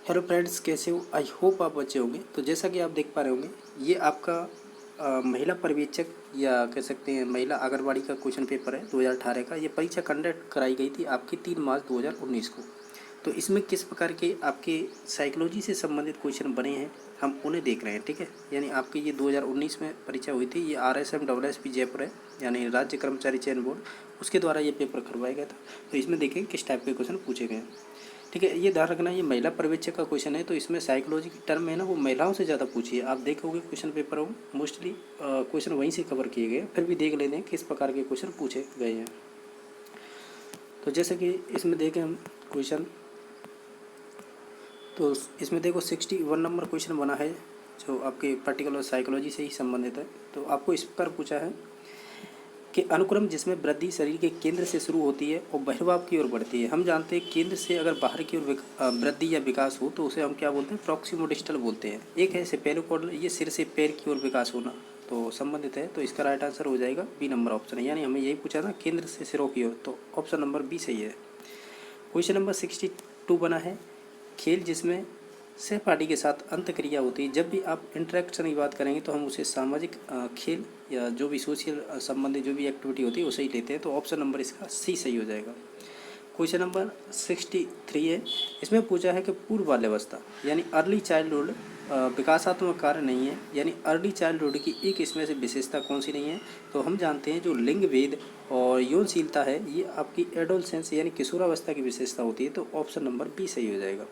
Hello friends, कैसे हो? I hope आप अच्छे होंगे। तो जैसा कि आप देख पा रहे होंगे, ये आपका महिला पर्यवेक्षक या कह सकते हैं महिला आंगनबाड़ी का क्वेश्चन पेपर है 2018 का। ये परीक्षा कंडक्ट कराई गई थी आपकी 3 मार्च 2019 को। तो इसमें किस प्रकार के आपके साइकोलॉजी से संबंधित क्वेश्चन बने हैं, हम उन्हें देख रहे हैं। ठीक है, यानी आपकी ये 2019 में परीक्षा हुई थी। ये RSM जयपुर है, यानी राज्य कर्मचारी चयन बोर्ड, उसके द्वारा ये पेपर करवाया गया था। तो इसमें देखें किस टाइप के क्वेश्चन पूछे गए हैं। ठीक है, ये ध्यान रखना, ये महिला पर्यवेक्षक का क्वेश्चन है, तो इसमें साइकोलॉजी की टर्म है ना, वो महिलाओं से ज़्यादा पूछी है। आप देखोगे क्वेश्चन पेपर हो मोस्टली क्वेश्चन वहीं से कवर किए गए, फिर भी देख लेते हैं किस प्रकार के क्वेश्चन पूछे गए हैं। तो जैसे कि इसमें देखें हम क्वेश्चन, तो इसमें देखो 61 नंबर क्वेश्चन बना है, जो आपके पर्टिकुलर साइकोलॉजी से ही संबंधित है। तो आपको इस प्रकार पूछा है कि अनुक्रम जिसमें वृद्धि शरीर के केंद्र से शुरू होती है और बहिर्भाव की ओर बढ़ती है। हम जानते हैं केंद्र से अगर बाहर की ओर वृद्धि या विकास हो तो उसे हम क्या बोलते हैं? प्रॉक्सिमोडिस्टल बोलते हैं। एक है सेपेरोकॉर्डल, ये सिर से पैर की ओर विकास होना, तो संबंधित है। तो इसका राइट आंसर हो जाएगा बी नंबर ऑप्शन है, यानी हमें यही पूछा था केंद्र से सिरों की ओर, तो ऑप्शन नंबर बी सही है। क्वेश्चन नंबर 62 बना है, खेल जिसमें सहपाठी के साथ अंतक्रिया होती है। जब भी आप इंटरेक्शन की बात करेंगे तो हम उसे सामाजिक खेल या जो भी सोशल संबंधित जो भी एक्टिविटी होती है उसे ही लेते हैं। तो ऑप्शन नंबर इसका सी सही हो जाएगा। क्वेश्चन नंबर 63 है, इसमें पूछा है कि पूर्व बाल्यावस्था यानी अर्ली चाइल्डहुड विकासात्मक कार्य नहीं है, यानी अर्ली चाइल्डहुड की एक इसमें से विशेषता कौन सी नहीं है? तो हम जानते हैं जो लिंग भेद और यौनशीलता है, ये आपकी एडोलसेंस यानी किशोरावस्था की विशेषता होती है। तो ऑप्शन नंबर बी सही हो जाएगा।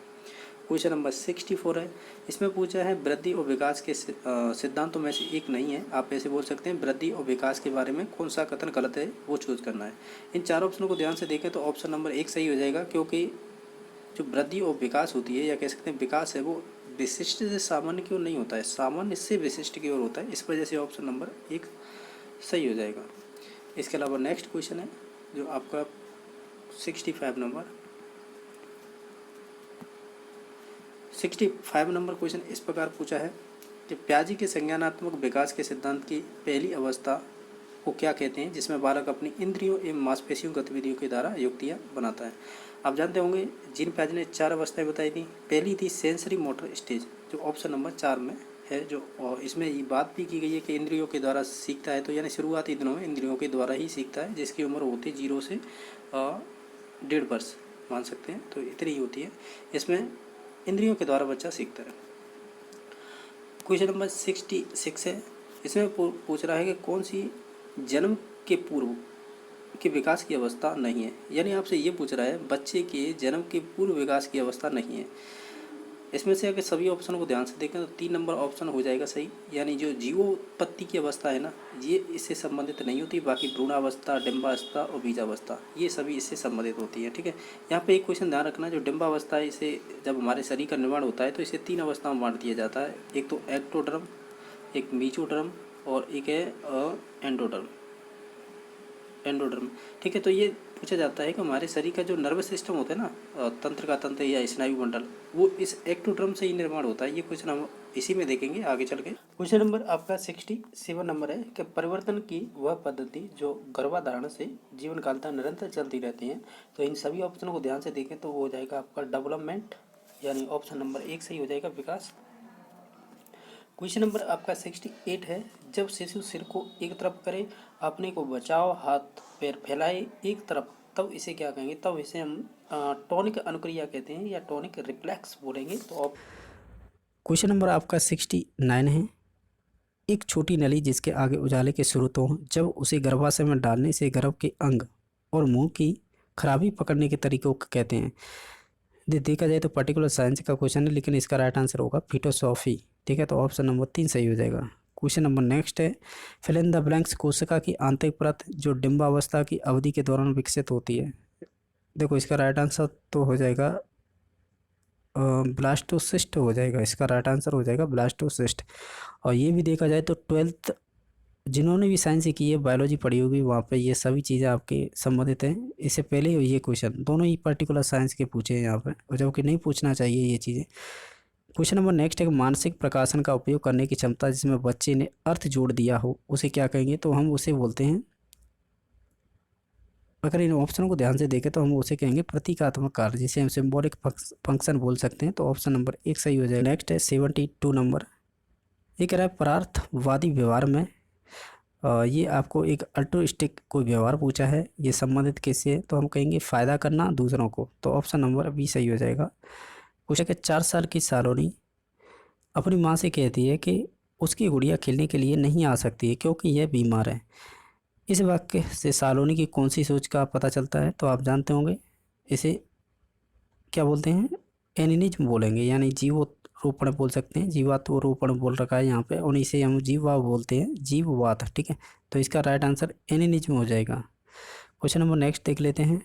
क्वेश्चन नंबर 64 है, इसमें पूछा है वृद्धि और विकास के सिद्धांतों में से एक नहीं है। आप ऐसे बोल सकते हैं वृद्धि और विकास के बारे में कौन सा कथन गलत है, वो चूज करना है। इन चार ऑप्शनों को ध्यान से देखें तो ऑप्शन नंबर एक सही हो जाएगा, क्योंकि जो वृद्धि और विकास होती है या कह सकते हैं विकास है, वो विशिष्ट से सामान्य की ओर नहीं होता है, सामान्य से विशिष्ट की ओर होता है। इस वजह से ऑप्शन नंबर एक सही हो जाएगा। इसके अलावा नेक्स्ट क्वेश्चन है जो आपका 65 नंबर क्वेश्चन इस प्रकार पूछा है कि प्याजी के संज्ञानात्मक विकास के सिद्धांत की पहली अवस्था को क्या कहते हैं, जिसमें बालक अपनी इंद्रियों एवं मांसपेशियों गतिविधियों के द्वारा युक्तियाँ बनाता है। आप जानते होंगे जीन प्याजी ने 4 अवस्थाएं बताई थी। पहली थी सेंसरी मोटर स्टेज, जो ऑप्शन नंबर 4 में है, जो और इसमें ये बात भी की गई है कि इंद्रियों के द्वारा सीखता है, तो यानी शुरुआती दिनों में इंद्रियों के द्वारा ही सीखता है, जिसकी उम्र होती है 0 से 1.5 वर्ष मान सकते हैं, तो इतनी ही होती है। इसमें इंद्रियों के द्वारा बच्चा सीखता है। क्वेश्चन नंबर 66 है, इसमें पूछ रहा है कि कौन सी जन्म के पूर्व के विकास की अवस्था नहीं है, यानी आपसे ये पूछ रहा है बच्चे के जन्म के पूर्व विकास की अवस्था नहीं है। इसमें से अगर सभी ऑप्शन को ध्यान से देखें तो 3 नंबर ऑप्शन हो जाएगा सही, यानी जो जीवोत्पत्ति की अवस्था है ना, ये इससे संबंधित नहीं होती। बाकी भ्रूणावस्था, डिम्बावस्था और बीजावस्था ये सभी इससे संबंधित होती है। ठीक है, यहाँ पे एक क्वेश्चन ध्यान रखना, जो डिम्बावस्था है इसे जब हमारे शरीर का निर्माण होता है तो इसे 3 अवस्थाओं में बांट दिया जाता है। एक तो एक्टोडर्म, एक मीजोडर्म और एक है एंडोडर्म। ठीक है, तो ये पूछा जाता है कि हमारे शरीर का जो नर्वस सिस्टम होता है ना, तंत्र का तंत्र या स्नायु मंडल, वो इस एक्टोडर्म से ही निर्माण होता है। ये क्वेश्चन हम इसी में देखेंगे आगे चल के। क्वेश्चन नंबर आपका 67 नंबर है कि परिवर्तन की वह पद्धति जो गर्भाधारण से जीवन काल तक निरंतर चलती रहती है। तो इन सभी ऑप्शनों को ध्यान से देखें तो वो हो जाएगा आपका डेवलपमेंट, यानी ऑप्शन नंबर एक सही हो जाएगा, विकास। क्वेश्चन नंबर आपका 68 है, जब शिशु सिर को एक तरफ करे, अपने को बचाओ, हाथ पैर फैलाए एक तरफ, तब इसे क्या कहेंगे? तब इसे हम टॉनिक अनुक्रिया कहते हैं या टॉनिक रिफ्लेक्स बोलेंगे। तो अब क्वेश्चन नंबर आपका 69 है, एक छोटी नली जिसके आगे उजाले के स्रोत हों, जब उसे गर्भाशय में डालने से गर्भ के अंग और मुंह की खराबी पकड़ने के तरीकों को कहते हैं। देखा जाए तो पर्टिकुलर साइंस का क्वेश्चन है, लेकिन इसका राइट आंसर होगा फिटोसॉफी। ठीक है, तो ऑप्शन नंबर 3 सही हो जाएगा। क्वेश्चन नंबर नेक्स्ट है, फिल इन द ब्लैंक्स, कोशिका की आंतरिक परत जो डिम्बावस्था की अवधि के दौरान विकसित होती है। देखो इसका राइट आंसर तो हो जाएगा ब्लास्टोसिस्ट हो जाएगा, इसका राइट आंसर हो जाएगा ब्लास्टोसिस्ट। और ये भी देखा जाए तो 12th जिन्होंने भी साइंस की है, बायोलॉजी पढ़ी होगी, वहाँ पे ये सभी चीज़ें आपके संबंधित हैं। इससे पहले ये क्वेश्चन दोनों ही पर्टिकुलर साइंस के पूछे हैं यहाँ पे, और जबकि नहीं पूछना चाहिए ये चीज़ें। क्वेश्चन नंबर नेक्स्ट है, मानसिक प्रकाशन का उपयोग करने की क्षमता जिसमें बच्चे ने अर्थ जोड़ दिया हो, उसे क्या कहेंगे? तो हम उसे बोलते हैं अगर इन ऑप्शनों को ध्यान से देखें तो हम उसे कहेंगे प्रतीकात्मक कार्य, जिसे हम सिंबॉलिक फंक्शन बोल सकते हैं। तो ऑप्शन नंबर 1 सही हो जाएगा। नेक्स्ट है 72 नंबर। ये कह रहा है परार्थवादी व्यवहार में ये आपको एक अल्ट्रुइस्टिक कोई व्यवहार पूछा है, ये संबंधित किससे है? तो हम कहेंगे फ़ायदा करना दूसरों को। तो ऑप्शन नंबर बी सही हो जाएगा। पूछा कि 4 साल की सालोनी अपनी माँ से कहती है कि उसकी गुड़िया खेलने के लिए नहीं आ सकती है क्योंकि यह बीमार है। इस वाक्य से सालोनी की कौन सी सोच का पता चलता है? तो आप जानते होंगे इसे क्या बोलते हैं, एनिनिज्म बोलेंगे, यानी जीवोरोपण बोल सकते हैं। जीवात्मरोपण बोल रखा है यहाँ पे, और इसे हम जीववाद बोलते हैं, जीववाद। ठीक है, तो इसका राइट आंसर एनिनिज्म हो जाएगा। क्वेश्चन नंबर नेक्स्ट देख लेते हैं।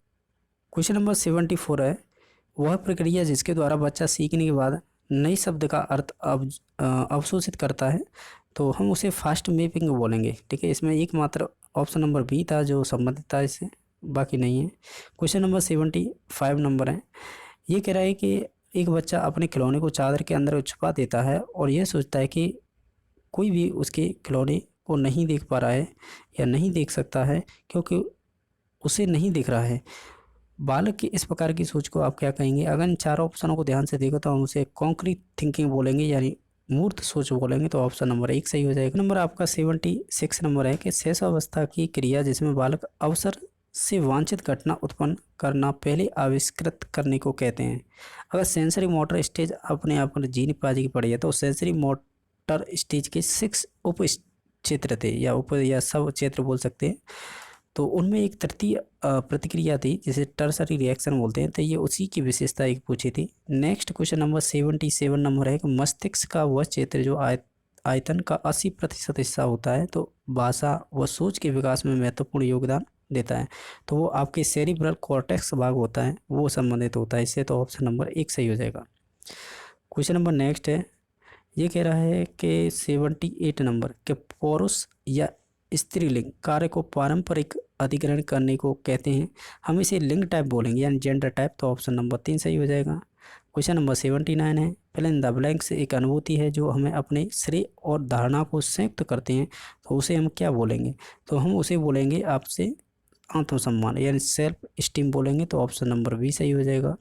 क्वेश्चन नंबर 74 है, वह प्रक्रिया जिसके द्वारा बच्चा सीखने के बाद नई शब्द का अर्थ अवशोषित करता है, तो हम उसे फास्ट मैपिंग बोलेंगे। ठीक है, इसमें एकमात्र ऑप्शन नंबर बी था जो संबंधित था इससे, बाकी नहीं है। क्वेश्चन नंबर 75 नंबर है। ये कह रहा है कि एक बच्चा अपने खिलौने को चादर के अंदर छुपा देता है और यह सोचता है कि कोई भी उसके खिलौने को नहीं देख पा रहा है या नहीं देख सकता है क्योंकि उसे नहीं दिख रहा है। बालक की इस प्रकार की सोच को आप क्या कहेंगे? अगर इन चारों ऑप्शनों को ध्यान से देखो तो हम उसे कॉन्क्रीट थिंकिंग बोलेंगे, यानी मूर्त सोच बोलेंगे। तो ऑप्शन नंबर 1 सही हो जाएगा। नंबर आपका 76 नंबर है कि शेषावस्था की क्रिया जिसमें बालक अवसर से वांछित घटना उत्पन्न करना पहले आविष्कृत करने को कहते हैं। अगर सेंसरी मोटर स्टेज अपने आप में जीन पाजी की पड़ी है तो सेंसरी मोटर स्टेज के 6 उप क्षेत्र थे, या उप या सब क्षेत्र बोल सकते हैं। तो उनमें एक तृतीय प्रतिक्रिया थी जिसे टर्सरी रिएक्शन बोलते हैं। तो ये उसी की विशेषता एक पूछी थी। नेक्स्ट क्वेश्चन नंबर 77 नंबर है कि मस्तिष्क का वह क्षेत्र जो आयतन का 80% हिस्सा होता है तो भाषा व सोच के विकास में महत्वपूर्ण योगदान देता है, तो वो आपके सेरिब्रल कॉर्टेक्स भाग होता है, वो संबंधित होता है इससे। तो ऑप्शन नंबर 1 सही हो जाएगा। क्वेश्चन नंबर नेक्स्ट है, ये कह रहा है कि 78 नंबर के पुरुष या स्त्रीलिंग कार्य को पारंपरिक अधिग्रहण करने को कहते हैं, हम इसे लिंग टाइप बोलेंगे, यानी जेंडर टाइप। तो ऑप्शन नंबर 3 सही हो जाएगा। क्वेश्चन नंबर 79 है, फिल इन द ब्लैंक्स एक अनुभूति है जो हमें अपने श्रेय और धारणा को संयुक्त करते हैं, तो उसे हम क्या बोलेंगे? तो हम उसे बोलेंगे आपसे आत्मसम्मान, यानी सेल्फ स्टीम बोलेंगे। तो ऑप्शन नंबर बी सही हो जाएगा।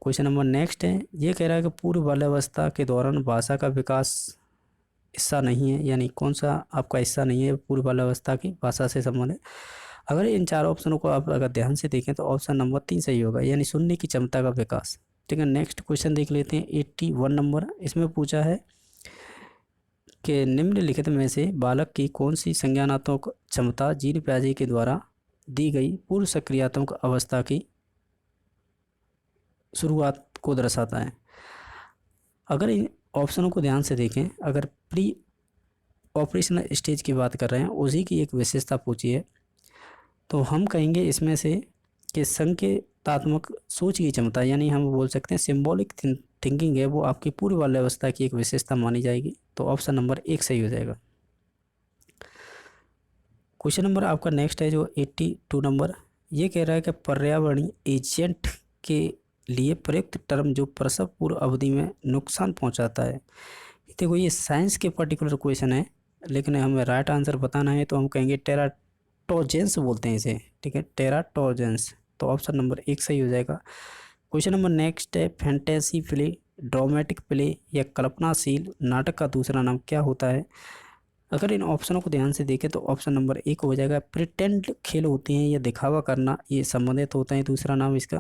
क्वेश्चन नंबर नेक्स्ट है, ये कह रहा है कि पूर्व बाल्यावस्था के दौरान भाषा का विकास हिस्सा नहीं है, यानी कौन सा आपका हिस्सा नहीं है पूर्व बाल्यावस्था की भाषा से संबंधित? अगर इन चार ऑप्शनों को आप अगर ध्यान से देखें तो ऑप्शन नंबर 3 सही होगा, यानी सुनने की क्षमता का विकास। ठीक है, नेक्स्ट क्वेश्चन देख लेते हैं 81 नंबर। इसमें पूछा है कि निम्नलिखित में से बालक की कौन सी संज्ञानात्मक क्षमता जीन पियाजे के द्वारा दी गई पूर्व सक्रियात्मक अवस्था की शुरुआत को दर्शाता है? अगर इन ऑप्शनों को ध्यान से देखें, अगर प्री ऑपरेशनल स्टेज की बात कर रहे हैं, उसी की एक विशेषता पूछी है, तो हम कहेंगे इसमें से कि संकेतात्मक सोच की क्षमता, यानी हम बोल सकते हैं सिंबॉलिक थिंकिंग है, वो आपकी पूर्व बाल्यावस्था की एक विशेषता मानी जाएगी। तो ऑप्शन नंबर 1 सही हो जाएगा। क्वेश्चन नंबर आपका नेक्स्ट है जो 82 नंबर। ये कह रहा है कि पर्यावरणीय एजेंट के लिए प्रयुक्त टर्म जो प्रसव पूर्व अवधि में नुकसान पहुंचाता है। देखो ये साइंस के पर्टिकुलर क्वेश्चन है, लेकिन हमें राइट आंसर बताना है, तो हम कहेंगे टेराटोजेंस बोलते हैं इसे। ठीक है, टेराटोजेंस। तो ऑप्शन नंबर 1 सही हो जाएगा। क्वेश्चन नंबर नेक्स्ट है, फैंटेसी प्ले, ड्रामेटिक प्ले या कल्पनाशील नाटक का दूसरा नाम क्या होता है? अगर इन ऑप्शनों को ध्यान से देखें तो ऑप्शन नंबर 1 हो जाएगा। प्रिटेंड खेल होते हैं या दिखावा करना, ये संबंधित होता है दूसरा नाम इसका।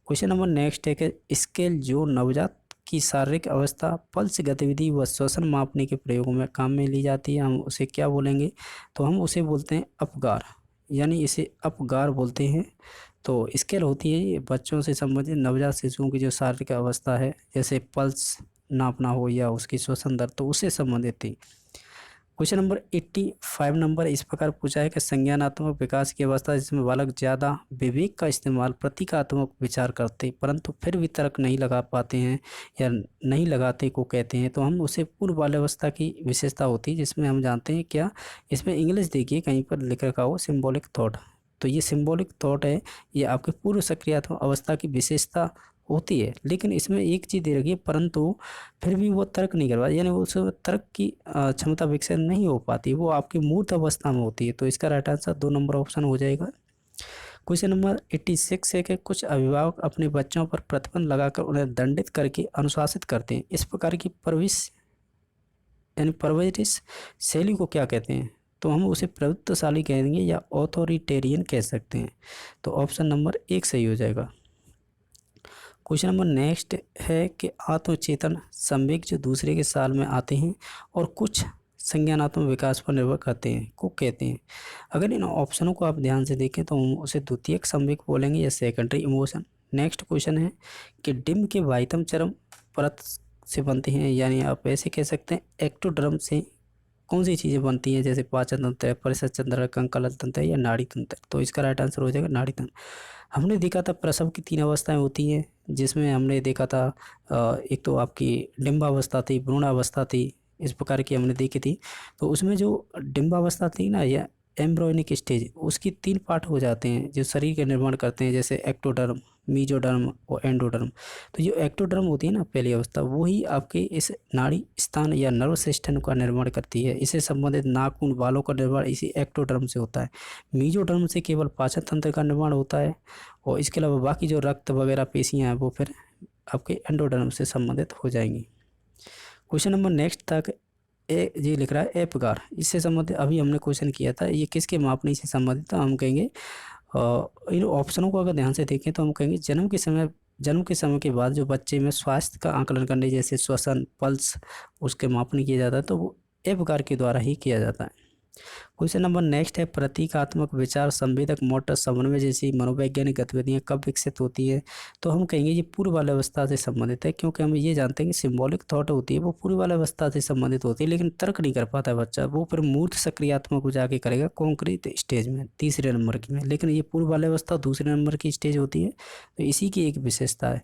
क्वेश्चन नंबर नेक्स्ट है कि स्केल जो नवजात की शारीरिक अवस्था, पल्स गतिविधि व श्वसन मापने के प्रयोग में काम में ली जाती है, हम उसे क्या बोलेंगे? तो हम उसे बोलते हैं अपगार, यानी इसे अपगार बोलते हैं। तो स्केल होती है ये बच्चों से संबंधित नवजात शिशुओं की जो शारीरिक अवस्था है, जैसे पल्स नापना हो या उसकी श्वसन दर, तो उससे संबंधित थी। क्वेश्चन नंबर 85 नंबर इस प्रकार पूछा है कि संज्ञानात्मक विकास की अवस्था जिसमें बालक ज़्यादा विवेक का इस्तेमाल प्रतीकात्मक विचार करते परंतु फिर भी तर्क नहीं लगा पाते हैं या नहीं लगाते को कहते हैं, तो हम उसे पूर्व बाल्यावस्था की विशेषता होती है, जिसमें हम जानते हैं क्या, इसमें इंग्लिश देखिए कहीं पर लिख रखा हो सिम्बॉलिक थॉट। तो ये सिम्बॉलिक थॉट है, ये आपके पूर्व सक्रियात्मक अवस्था की विशेषता होती है। लेकिन इसमें एक चीज़ दे रखी है, परंतु फिर भी वो तर्क नहीं करवा, यानी उस तर्क की क्षमता विकसित नहीं हो पाती, वो आपकी मूर्त अवस्था में होती है। तो इसका राइट आंसर 2 नंबर ऑप्शन हो जाएगा। क्वेश्चन नंबर 86 है कि कुछ अभिभावक अपने बच्चों पर प्रतिबंध लगाकर उन्हें दंडित करके अनुशासित करते हैं। इस प्रकार की परवरिश शैली को क्या कहते हैं? तो हम उसे प्रभुत्वशाली कहेंगे या ऑथोरिटेरियन कह सकते हैं। तो ऑप्शन नंबर 1 सही हो जाएगा। क्वेश्चन नंबर नेक्स्ट है कि आत्मचेतन संवेग जो दूसरे के साल में आते हैं और कुछ संज्ञानात्मक विकास पर निर्भर करते हैं को कहते हैं। अगर इन ऑप्शनों को आप ध्यान से देखें तो हम उसे द्वितीयक संवेग बोलेंगे या सेकेंडरी इमोशन। नेक्स्ट क्वेश्चन है कि डिम्ब के बाह्यतम चरम परत से बनते हैं, यानी आप ऐसे कह सकते हैं एक्टोडर्म से कौन सी चीज़ें बनती हैं, जैसे पाचन तंत्र है, परिषद तंत्र, कंकाल तंत्र या नाड़ी तंत्र। तो इसका राइट आंसर हो जाएगा नाड़ी तंत्र। हमने देखा था प्रसव की 3 अवस्थाएं होती हैं, जिसमें हमने देखा था एक तो आपकी डिम्बावस्था थी, भ्रूणावस्था थी, इस प्रकार की हमने देखी थी। तो उसमें जो डिम्बावस्था थी ना या एम्ब्रॉयनिक स्टेज, उसकी 3 पार्ट हो जाते हैं जो शरीर का निर्माण करते हैं, जैसे एक्टोडर्म, मीजोडर्म और एंडोडर्म। तो जो एक्टोडर्म होती है ना पहली अवस्था, वो ही आपके इस नाड़ी स्थान या नर्व सिस्टम का निर्माण करती है। इससे संबंधित नाखून, बालों का निर्माण इसी एक्टोडर्म से होता है। मीजोडर्म से केवल पाचन तंत्र का निर्माण होता है, और इसके अलावा बाकी जो रक्त वगैरह पेशियाँ हैं वो फिर आपके एंडोडर्म से संबंधित हो जाएंगी। क्वेश्चन नंबर नेक्स्ट तक ये लिख रहा है ए प्रकार, इससे संबंधित अभी हमने क्वेश्चन किया था, ये किसके मापने से संबंधित था? हम कहेंगे इन ऑप्शनों को अगर ध्यान से देखें तो हम कहेंगे जन्म के समय के बाद जो बच्चे में स्वास्थ्य का आकलन करने, जैसे श्वसन, पल्स, उसके मापने किया जाता है, तो वो ए प्रकार के द्वारा ही किया जाता है। क्वेश्चन नंबर नेक्स्ट है प्रतीकात्मक विचार, संवेदक, मोटर, समन्वय जैसी मनोवैज्ञानिक गतिविधियां कब विकसित होती है? तो हम कहेंगे ये पूर्व बाल्यावस्था से संबंधित है, क्योंकि हम ये जानते हैं कि सिंबॉलिक थॉट होती है वो पूर्व बाल्यावस्था से संबंधित होती है, लेकिन तर्क नहीं कर पाता बच्चा, वो फिर मूर्त सक्रियात्मक को जाके करेगा कॉन्क्रीट स्टेज में, तीसरे नंबर की में। लेकिन ये पूर्व बाल्यावस्था दूसरे नंबर की स्टेज होती है, तो इसी की एक विशेषता है।